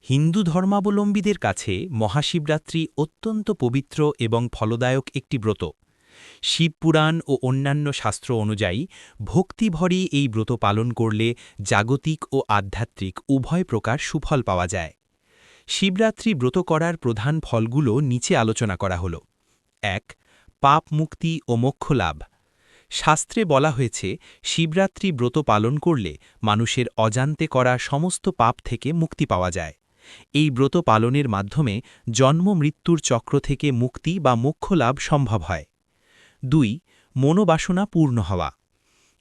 হিন্দু ধর্মাবলম্বীদের কাছে মহাশিবরাত্রি অত্যন্ত পবিত্র এবং ফলদায়ক একটি ব্রত। শিবপুরাণ ও অন্যান্য শাস্ত্র অনুযায়ী ভক্তিভরে এই ব্রত পালন করলে জাগতিক ও আধ্যাত্মিক উভয় প্রকার সুফল পাওয়া যায়। শিবরাত্রি ব্রত করার প্রধান ফলগুলো নিচে আলোচনা করা হল। ১. পাপ মুক্তি ও মোক্ষলাভ। শাস্ত্রে বলা হয়েছে শিবরাত্রি ব্রত পালন করলে মানুষের অজান্তে করা সমস্ত পাপ থেকে মুক্তি পাওয়া যায়। এই ব্রত পালনের মাধ্যমে জন্ম মৃত্যুর চক্র থেকে মুক্তি বা মোক্ষলাভ সম্ভব হয়। ২. মনোবাসনা পূর্ণ হওয়া।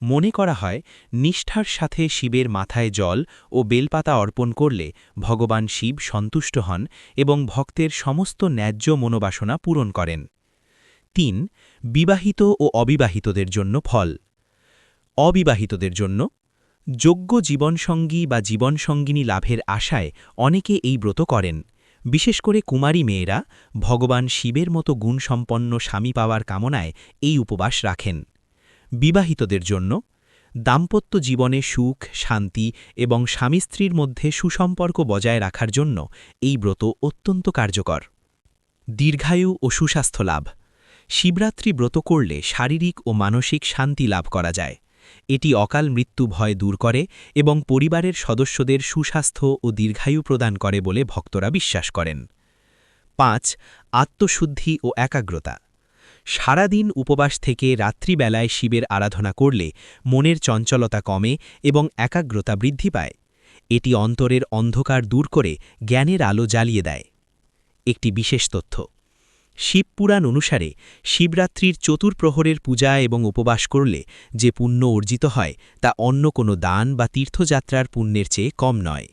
মনে করা হয় নিষ্ঠার সাথে শিবের মাথায় জল ও বেলপাতা অর্পণ করলে ভগবান শিব সন্তুষ্ট হন এবং ভক্তের সমস্ত ন্যায্য মনোবাসনা পূরণ করেন। ৩. বিবাহিত ও অবিবাহিতদের জন্য ফল। অবিবাহিতদের জন্য যোগ্য জীবনসঙ্গী বা জীবনসঙ্গিনী লাভের আশায় অনেকে এই ব্রত করেন। বিশেষ করে কুমারী মেয়েরা ভগবান শিবের মতো গুণসম্পন্ন স্বামী পাওয়ার কামনায় এই উপবাস রাখেন। বিবাহিতদের জন্য দাম্পত্য জীবনে সুখ, শান্তি এবং স্বামী স্ত্রীর মধ্যে সুসম্পর্ক বজায় রাখার জন্য এই ব্রত অত্যন্ত কার্যকর। দীর্ঘায়ু ও সুস্বাস্থ্য লাভ। শিবরাত্রি ব্রত করলে শারীরিক ও মানসিক শান্তি লাভ করা যায়। এটি অকাল মৃত্যু ভয় দূর করে এবং পরিবারের সদস্যদের সুস্বাস্থ্য ও দীর্ঘায়ু প্রদান করে বলে ভক্তরা বিশ্বাস করেন। ৫. আত্মশুদ্ধি ও একাগ্রতা। সারাদিন উপবাস থেকে রাত্রিবেলায় শিবের আরাধনা করলে মনের চঞ্চলতা কমে এবং একাগ্রতা বৃদ্ধি পায়। এটি অন্তরের অন্ধকার দূর করে জ্ঞানের আলো জ্বালিয়ে দেয়। একটি বিশেষ তথ্য: শিবপুরাণ অনুসারে শিবরাত্রির চতুর্প্রহরের পূজা এবং উপবাস করলে যে পুণ্য অর্জিত হয় তা অন্য কোনো দান বা তীর্থযাত্রার পুণ্যের চেয়ে কম নয়।